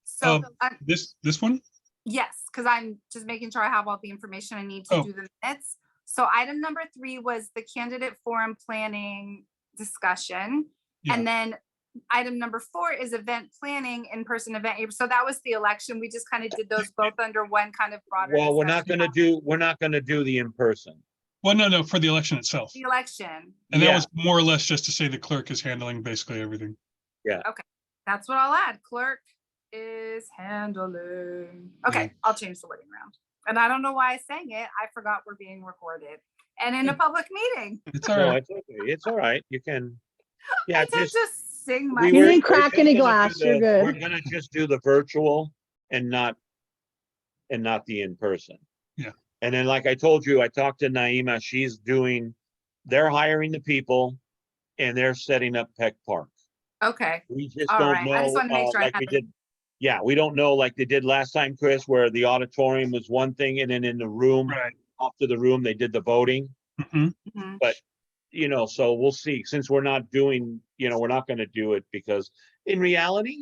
So, This one. yes, because I'm just making sure I have all the information I need to Oh. do the minutes. So item number 3 was the candidate forum planning discussion. Yeah. And then item number 4 is event planning, in-person event. So that was the election. We just kind of did those both under one kind of broader. Well, we're not discussion. gonna do the in-person. Well, no, for the election itself. The election. And that Yeah. was more or less just to say the clerk is handling basically everything. That's what I'll add. Clerk is handling. Okay, Yeah. I'll change the wording around. And I don't know why I sang it. I forgot we're being recorded and in a public meeting. It's all No, right. it's okay. It's all right. You can. Yeah, I tend to sing my. we You were- didn't crack we're any just gonna glass, do you're the- good. We're gonna just do the virtual and not the in-person. Yeah. And then, like I told you, I talked to Naima. She's doing they're hiring the people and they're setting up Peck Park. Okay, We just all don't right. I just know, wanted to make sure I like we had did. Yeah, we don't know like they did last time, Chris, where the auditorium was one thing and then in the room, Right. off to the room, they did the voting. Mhm. Mhm. But, so we'll see. Since we're not doing, we're not going to do it because in reality,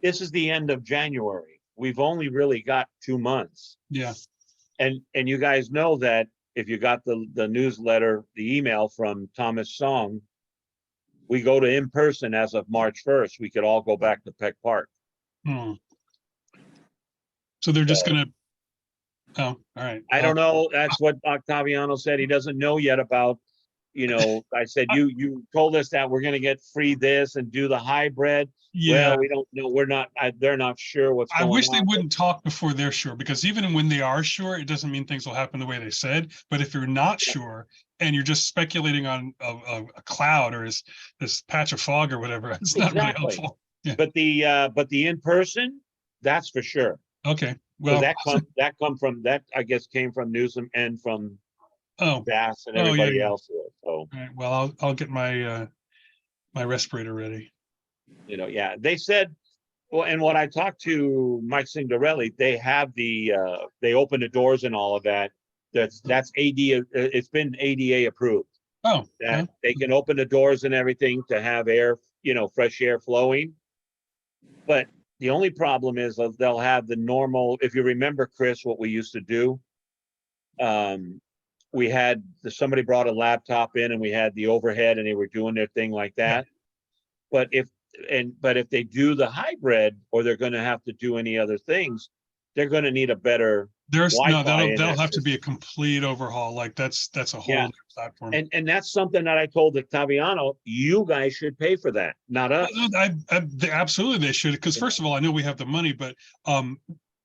this is the end of January. We've only really got 2 months. Yeah. And you guys know that if you got the newsletter, the email from Thomas Song, we go to in person as of March 1st. We could all go back to Peck Park. Hmm. So they're just So- gonna. Oh, all right. I don't know. That's what Octaviano said. He doesn't know yet about, I said, you told us that we're gonna get free this and do the hybrid. Yeah. Well, we don't know. We're not, they're not sure what's I going wish they on. wouldn't talk before they're sure, because even when they are sure, it doesn't mean things will happen the way they said. But if you're not sure and you're just speculating on a cloud or this patch of fog or whatever, it's not really Exactly. helpful. But the in person, that's for sure. Okay. Well, Well, that I guess came from Newsom and from oh, Bass and Oh, yeah, everybody yeah. else. So, all right. Well, I'll get my my respirator ready. yeah, they said, well, and when I talked to Mike Signorelli, they have they open the doors and all of that. That's ADA, it's been ADA approved. Oh, That they can open the doors and everything to have air, fresh air flowing. But the only problem is that they'll have the normal, if you remember, Chris, what we used to do. We had somebody brought a laptop in and we had the overhead and they were doing their thing like that. But if they do the hybrid or they're going to have to do any other things, they're going to need a better there's no, Wi-Fi in that'll that have to be a system. complete overhaul. Like that's a whole Yeah. new platform. And that's something that I told Octaviano, you guys should pay for that, not us. Absolutely they should, because first of all, I know we have the money, but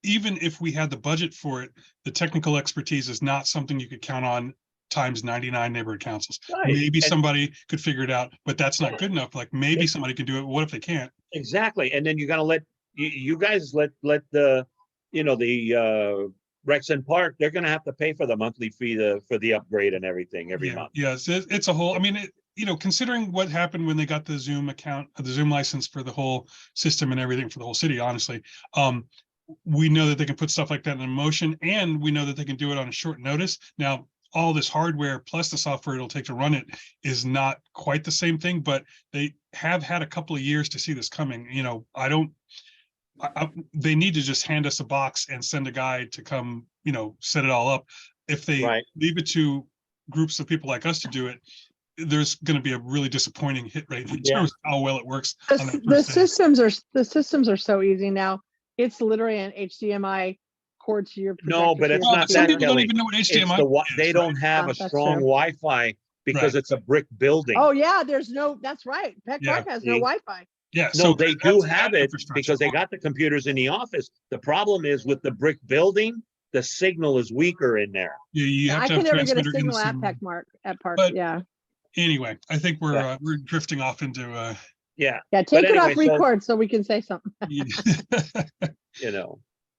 even if we had the budget for it, the technical expertise is not something you could count on times 99 neighborhood councils. Right. Maybe And- somebody could figure it out, but that's not good enough. Like maybe somebody can do it. What if they can't? Exactly. And then you got to let you guys let the Rex and Park, they're going to have to pay for the monthly fee for the upgrade and everything every month. Yes, it's a whole, I mean, considering what happened when they got the Zoom account, the Zoom license for the whole system and everything for the whole city, honestly, we know that they can put stuff like that in motion, and we know that they can do it on a short notice. Now, all this hardware plus the software it'll take to run it is not quite the same thing, but they have had a couple of years to see this coming. They need to just hand us a box and send a guy to come, set it all up. If they leave it to groups of people like us to do it, there's going to be a really disappointing hit rate in terms of how well it works. on that The first day. systems are so easy now. It's literally an HDMI cord to your No, projector but to it's your not Some that, people don't Kelly. even know what It's HDMI they is, don't right? have a That's strong true. Wi-Fi because Right. it's a brick building. Oh yeah, that's right. Peck Yeah. Park has no See? Wi-Fi. Yeah. No, so they that's do that have it infrastructure. because they got the computers in the office. The problem is with the brick building, the signal is weaker in there. You have I to can have never get a transmitter in the signal at same Peck room. Park. But- Yeah. Anyway, I think Yeah. we're drifting off into Yeah, Yeah, take it anyway, off record so we can say something.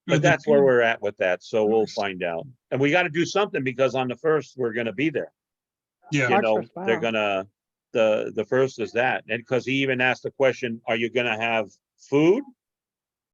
but that's where we're at with that. So we'll find out. And we got to do something because on the 1st, we're going to be there. Yeah. March 1st, They're wow. gonna, the 1st is that. And because he even asked the question, are you going to have food?